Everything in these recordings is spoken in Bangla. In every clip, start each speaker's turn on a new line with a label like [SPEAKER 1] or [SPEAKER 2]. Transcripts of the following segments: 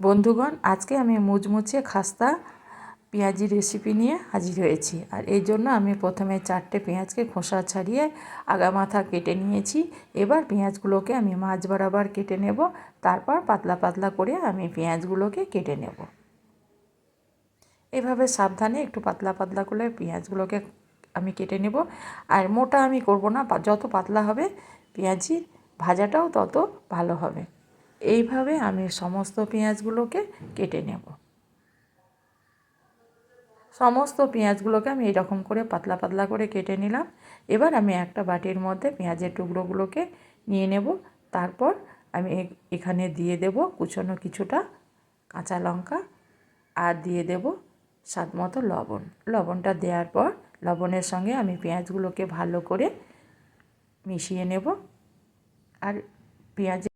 [SPEAKER 1] বন্ধুগণ, আজকে আমি মুচমুচে খাস্তা পেঁয়াজি রেসিপি নিয়ে হাজির হয়েছি। আর এই জন্য আমি প্রথমে 4টে পেঁয়াজকে খোসা ছাড়িয়ে আগা মাথা কেটে নিয়েছি। এবার পেঁয়াজগুলোকে আমি মাঝ বরাবর কেটে নেব। তারপর পাতলা পাতলা করে আমি পেঁয়াজগুলোকে কেটে নেব। এভাবে সাবধানে একটু পাতলা পাতলা করে পেঁয়াজগুলোকে আমি কেটে নেব। আর মোটা আমি করব না, যত পাতলা হবে পেঁয়াজি ভাজাটাও তত ভালো হবে। এইভাবে আমি সমস্ত পেঁয়াজগুলোকে কেটে নেব। সমস্ত পেঁয়াজগুলোকে আমি এরকম করে পাতলা পাতলা করে কেটে নিলাম। এবার আমি একটা বাটির মধ্যে পেঁয়াজের টুকরোগুলোকে নিয়ে নেব। তারপর আমি এখানে দিয়ে দেব কুচনো কিছুটা কাঁচা লঙ্কা, আর দিয়ে দেব স্বাদ মতো লবণ। লবণটা দেওয়ার পর লবণের সঙ্গে আমি পেঁয়াজগুলোকে ভালো করে মিশিয়ে নেব। আর পেঁয়াজের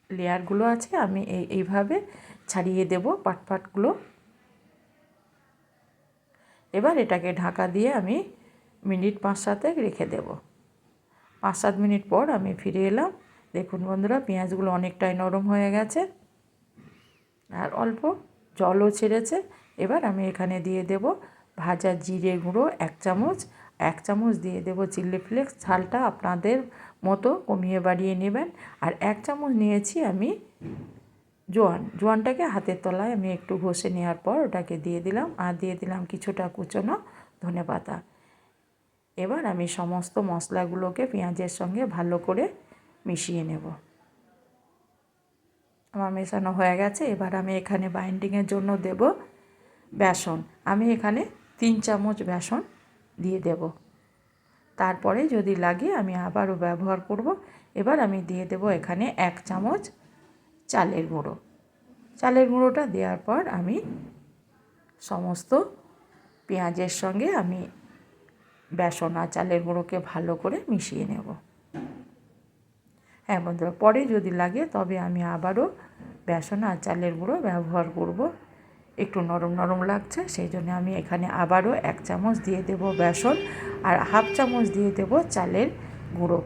[SPEAKER 1] লেয়ারগুলো আছে আমি এইভাবে ছাড়িয়ে দেব পাটগুলো। এবার এটাকে ঢাকা দিয়ে আমি মিনিট 5-7 রেখে দেব। 5-7 মিনিট পর আমি ফিরে এলাম। দেখুন বন্ধুরা, পেঁয়াজগুলো অনেকটাই নরম হয়ে গেছে আর অল্প জলও ছেড়েছে। এবার আমি এখানে দিয়ে দেব ভাজা জিরে গুঁড়ো 1 চামচ, 1 চামচ দিয়ে দেব চিলি ফ্লেক্স। ঝালটা আপনাদের মতো কমিয়ে বাড়িয়ে নেবেন। আর 1 চামচ নিয়েছি আমি জোয়ানটাকে হাতের তলায় আমি একটু ঘষে নেওয়ার পর ওটাকে দিয়ে দিলাম। আর দিয়ে দিলাম কিছুটা কুচনো ধনেপাতা। এবার আমি সমস্ত মশলাগুলোকে পেঁয়াজের সঙ্গে ভালো করে মিশিয়ে নেব। আমার মেশানো হয়ে গেছে। এবার আমি এখানে বাইন্ডিংয়ের জন্য দেব বেসন। আমি এখানে 3 চামচ বেসন দিয়ে দেব। তারপরে যদি লাগে আমি আবারও ব্যবহার করব। এবার আমি দিয়ে দেব এখানে 1 চামচ চালের গুঁড়ো। চালের গুঁড়োটা দেওয়ার পর আমি সমস্ত পেঁয়াজের সঙ্গে আমি বেসন আর চালের গুঁড়োকে ভালো করে মিশিয়ে নেব। হ্যাঁ বন্ধুরা, পরে যদি লাগে তবে আমি আবারও বেসন আর চালের গুঁড়ো ব্যবহার করব। একটু নরম নরম লাগছে, সেই জন্য আমি এখানে আবারও 1 চামচ দিয়ে দেব বেসন আর 1/2 চামচ দিয়ে দেব চালের গুঁড়ো।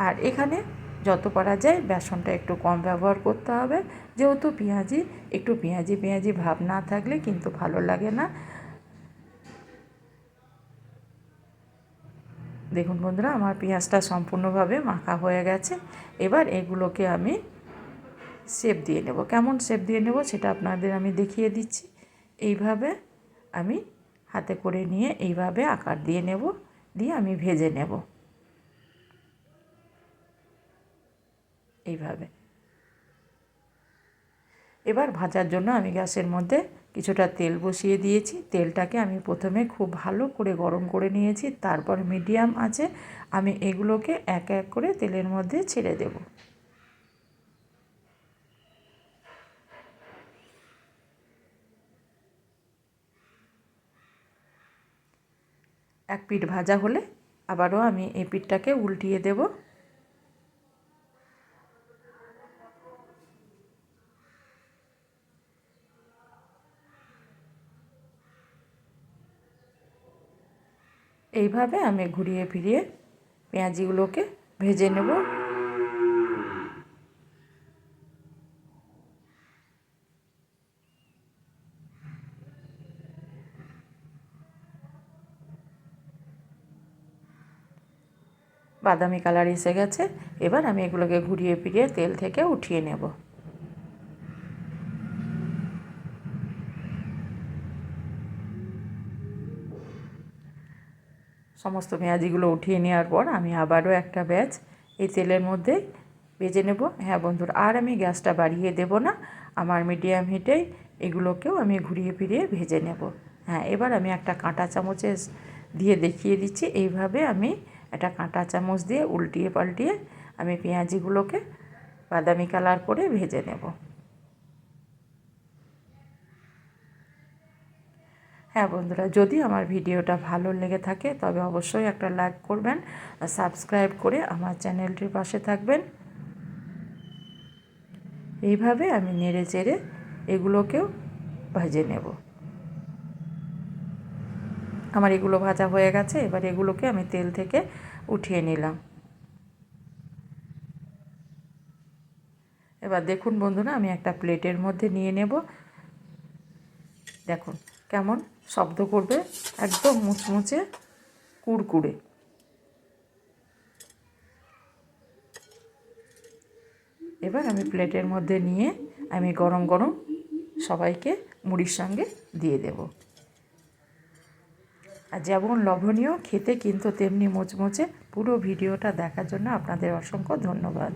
[SPEAKER 1] আর এখানে যত পারা যায় বেসনটা একটু কম ব্যবহার করতে হবে, যেহেতু পেঁয়াজি একটু পেঁয়াজি ভাব না থাকলে কিন্তু ভালো লাগে না। দেখুন বন্ধুরা, আমার পেঁয়াজটা সম্পূর্ণভাবে মাখা হয়ে গেছে। এবার এগুলোকে আমি শেপ দিয়ে নেব। কেমন শেপ দিয়ে নেব সেটা আপনাদের আমি দেখিয়ে দিচ্ছি। এইভাবে আমি হাতে করে নিয়ে এইভাবে আকার দিয়ে নেব, দিয়ে আমি ভেজে নেব এইভাবে। এবার ভাজার জন্য আমি গ্যাসের মধ্যে কিছুটা তেল বসিয়ে দিয়েছি। তেলটাকে আমি প্রথমে খুব ভালো করে গরম করে নিয়েছি। তারপর মিডিয়াম আঁচে আমি এগুলোকে এক এক করে তেলের মধ্যে ছেড়ে দেব। এক পিঠ ভাজা হলে আবারও আমি এই পিঠটাকে উল্টিয়ে দেব। এইভাবে আমি ঘুরিয়ে ফিরিয়ে পেঁয়াজিগুলোকে ভেজে নেব। বাদামি কালার এসে গেছে। এবার আমি এগুলোকে ঘুরিয়ে ফিরিয়ে তেল থেকে উঠিয়ে নেব। সমস্ত পেঁয়াজিগুলো উঠিয়ে নেওয়ার পর আমি আবারও একটা ব্যাচ এই তেলের মধ্যে ভেজে নেব। হ্যাঁ বন্ধুরা, আর আমি গ্যাসটা বাড়িয়ে দেব না, আমার মিডিয়াম হিটেই এগুলোকেও আমি ঘুরিয়ে ফিরিয়ে ভেজে নেব। হ্যাঁ, এবার আমি একটা কাঁটা চামচে দিয়ে দেখিয়ে দিচ্ছি। এইভাবে আমি একটা কাঁটা চামচ দিয়ে উল্টিয়ে পাল্টিয়ে আমি পেঁয়াজিগুলোকে বাদামি কালার করে ভেজে নেব। হ্যাঁ বন্ধুরা, যদি আমার ভিডিওটা ভালো লেগে থাকে তবে অবশ্যই একটা লাইক করবেন আর সাবস্ক্রাইব করে আমার চ্যানেলটির পাশে থাকবেন। এইভাবে আমি নেড়ে চেড়ে এগুলোকেও ভেজে নেব। আমার এগুলো ভাজা হয়ে গেছে। এবার এগুলোকে আমি তেল থেকে উঠিয়ে নিলাম। এবার এবার দেখুন বন্ধুরা, আমি একটা প্লেটের মধ্যে নিয়ে নেব। দেখুন কেমন শব্দ করবে, একদম মুচমুচে কুড়কুড়ে। এবার আমি প্লেটের মধ্যে নিয়ে আমি গরম গরম সবাইকে মুড়ির সঙ্গে দিয়ে দেব। আর যেমন লবণীয় খেতে কিন্তু তেমনি মুচমুচে। পুরো ভিডিওটা দেখার জন্য আপনাদের অসংখ্য ধন্যবাদ।